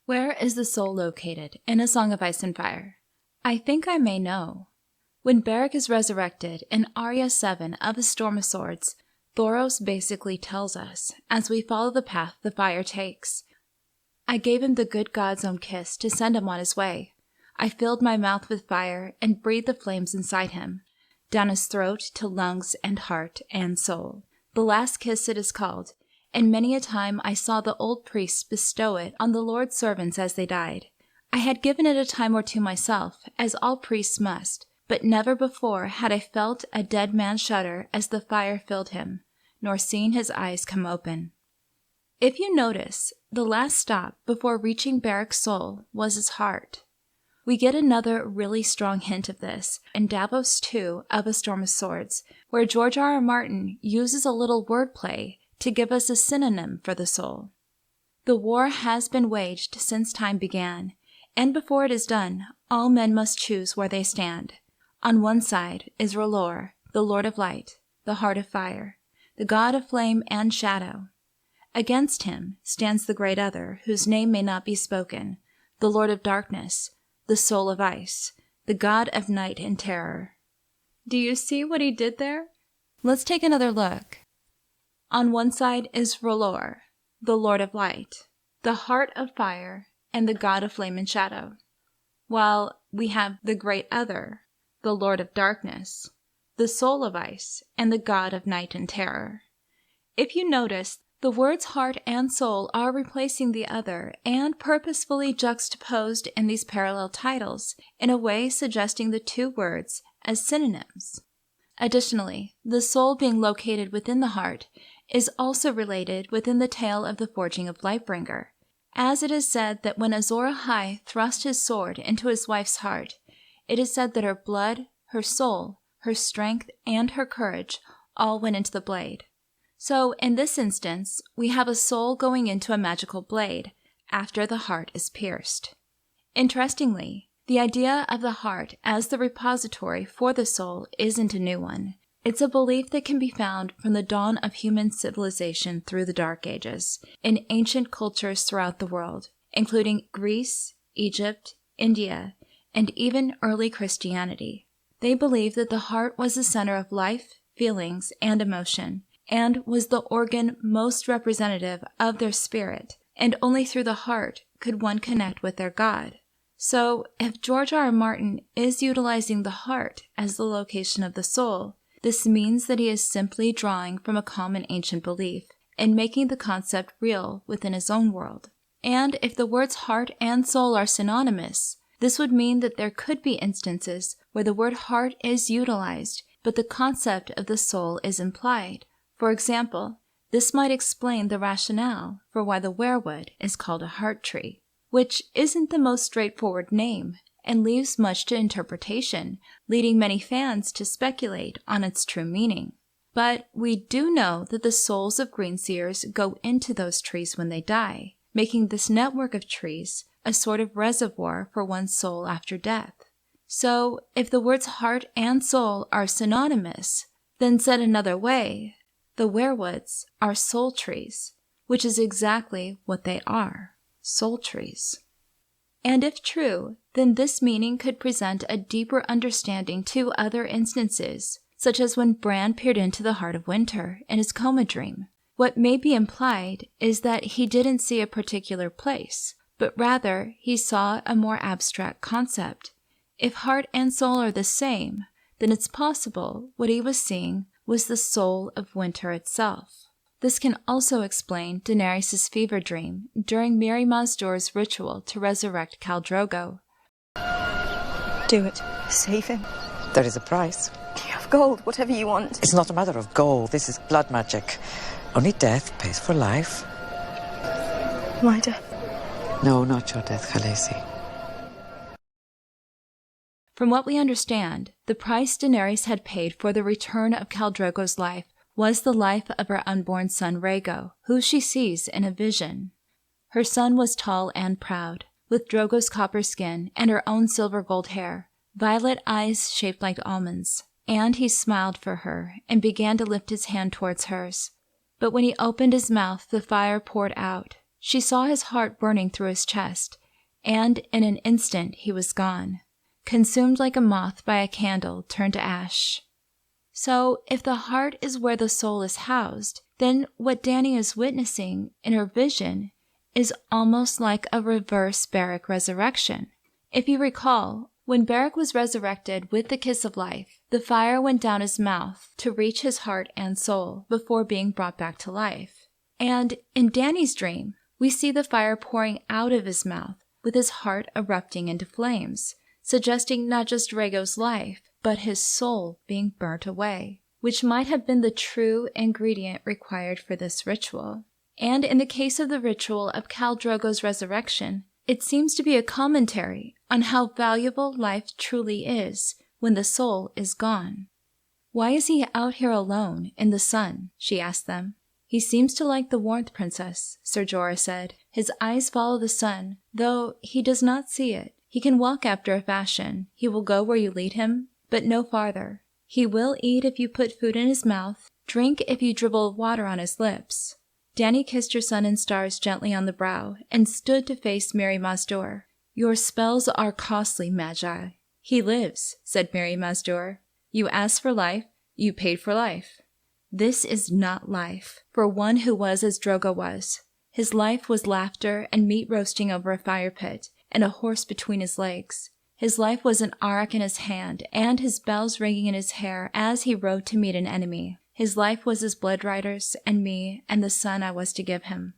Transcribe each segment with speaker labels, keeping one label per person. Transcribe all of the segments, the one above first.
Speaker 1: Where is the soul located in A Song of Ice and Fire? I think I may know. When Beric is resurrected in Aria 7 of A Storm of Swords, Thoros basically tells us, as we follow the path the fire takes, I gave him the good God's own kiss to send him on his way. I filled my mouth with fire and breathed the flames inside him, down his throat to lungs and heart and soul. The last kiss it is called, and many a time I saw the old priests bestow it on the Lord's servants as they died. I had given it a time or two myself, as all priests must, but never before had I felt a dead man shudder as the fire filled him, nor seen his eyes come open. If you notice, the last stop before reaching Beric's soul was his heart. We get another really strong hint of this in Davos 2 of A Storm of Swords, where George R. R. Martin uses a little wordplay to give us a synonym for the soul. The war has been waged since time began, and before it is done, all men must choose where they stand. On one side is R'hllor, the Lord of Light, the Heart of Fire, the God of Flame and Shadow. Against him stands the great other, whose name may not be spoken, the Lord of Darkness, the Soul of Ice, the God of Night and Terror. Do you see what he did there? Let's take another look. On one side is R'hllor, the Lord of Light, the Heart of Fire, and the God of Flame and Shadow, while we have the Great Other, the Lord of Darkness, the Soul of Ice, and the God of Night and Terror. If you notice, the words heart and soul are replacing the other and purposefully juxtaposed in these parallel titles in a way suggesting the two words as synonyms. Additionally, the soul being located within the heart is also related within the tale of the forging of Lightbringer, as it is said that when Azor Ahai thrust his sword into his wife's heart, it is said that her blood, her soul, her strength, and her courage all went into the blade. So, in this instance, we have a soul going into a magical blade after the heart is pierced. Interestingly, the idea of the heart as the repository for the soul isn't a new one. It's a belief that can be found from the dawn of human civilization through the Dark Ages in ancient cultures throughout the world, including Greece, Egypt, India, and even early Christianity. They believed that the heart was the center of life, feelings, and emotion, and was the organ most representative of their spirit, and only through the heart could one connect with their God. So, if George R. R. Martin is utilizing the heart as the location of the soul, this means that he is simply drawing from a common ancient belief and making the concept real within his own world. And if the words heart and soul are synonymous, this would mean that there could be instances where the word heart is utilized, but the concept of the soul is implied. For example, this might explain the rationale for why the weirwood is called a heart tree, which isn't the most straightforward name and leaves much to interpretation, leading many fans to speculate on its true meaning. But we do know that the souls of greenseers go into those trees when they die, making this network of trees a sort of reservoir for one's soul after death. So, if the words heart and soul are synonymous, then said another way, the weirwoods are soul trees, which is exactly what they are, soul trees. And if true, then this meaning could present a deeper understanding to other instances, such as when Bran peered into the heart of winter in his coma dream. What may be implied is that he didn't see a particular place, but rather he saw a more abstract concept. If heart and soul are the same, then it's possible what he was seeing was the soul of winter itself. This can also explain Daenerys' fever dream during Mirri Maz Duur's ritual to resurrect Khal Drogo.
Speaker 2: Do it. Save him.
Speaker 3: There is a price.
Speaker 2: You have gold, whatever you want.
Speaker 3: It's not a matter of gold. This is blood magic. Only death pays for life.
Speaker 2: My death?
Speaker 3: No, not your death, Khaleesi.
Speaker 1: From what we understand, the price Daenerys had paid for the return of Khal Drogo's life was the life of her unborn son Rhaego, who she sees in a vision. Her son was tall and proud, with Drogo's copper skin and her own silver gold hair, violet eyes shaped like almonds, and he smiled for her and began to lift his hand towards hers. But when he opened his mouth, the fire poured out. she saw his heart burning through his chest, and in an instant he was gone, consumed like a moth by a candle turned to ash. So, if the heart is where the soul is housed, then what Dany is witnessing in her vision is almost like a reverse Beric resurrection. If you recall, when Beric was resurrected with the kiss of life, the fire went down his mouth to reach his heart and soul before being brought back to life. And in Dany's dream, we see the fire pouring out of his mouth, with his heart erupting into flames, suggesting not just Rhaego's life, but his soul being burnt away, which might have been the true ingredient required for this ritual. And in the case of the ritual of Khal Drogo's resurrection, it seems to be a commentary on how valuable life truly is when the soul is gone. "Why is he out here alone, in the sun?" she asked them. "He seems to like the warmth, Princess," Ser Jorah said. "His eyes follow the sun, though he does not see it. He can walk after a fashion. He will go where you lead him, but no farther. He will eat if you put food in his mouth, drink if you dribble water on his lips." Dany kissed her son and stars gently on the brow and stood to face Mirri Maz Duur. "Your spells are costly, Magi." "He lives," said Mirri Maz Duur. "You asked for life, you paid for life." This is not life, for one who was as Drogo was. His life was laughter and meat roasting over a fire pit, and a horse between his legs. His life was an arak in his hand, and his bells ringing in his hair as he rode to meet an enemy. His life was his blood riders, and me, and the son I was to give him.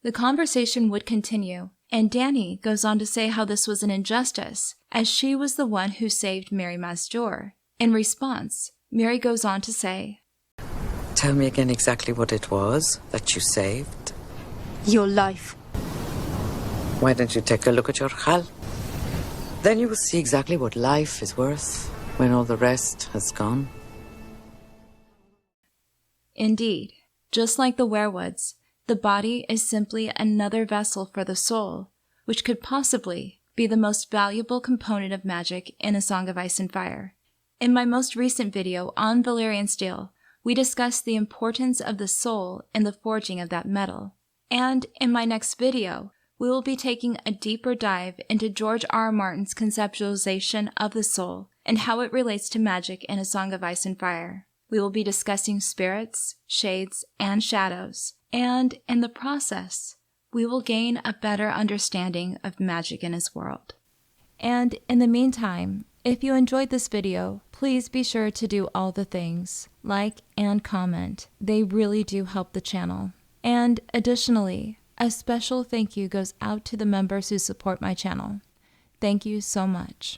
Speaker 1: The conversation would continue, and Dany goes on to say how this was an injustice, as she was the one who saved Mirri Maz Duur. In response, Mirri goes on to say,
Speaker 3: Tell me again exactly what it was that you saved.
Speaker 2: Your life.
Speaker 3: Why don't you take a look at your Khal? Then you will see exactly what life is worth when all the rest has gone.
Speaker 1: Indeed, just like the werewoods, the body is simply another vessel for the soul, which could possibly be the most valuable component of magic in A Song of Ice and Fire. In my most recent video on Valyrian steel, we discussed the importance of the soul in the forging of that metal. And in my next video, we will be taking a deeper dive into George R. Martin's conceptualization of the soul and how it relates to magic in A Song of Ice and Fire. We will be discussing spirits, shades, and shadows, and in the process, we will gain a better understanding of magic in his world. And in the meantime, if you enjoyed this video, please be sure to do all the things, like and comment. They really do help the channel. And additionally, a special thank you goes out to the members who support my channel. Thank you so much.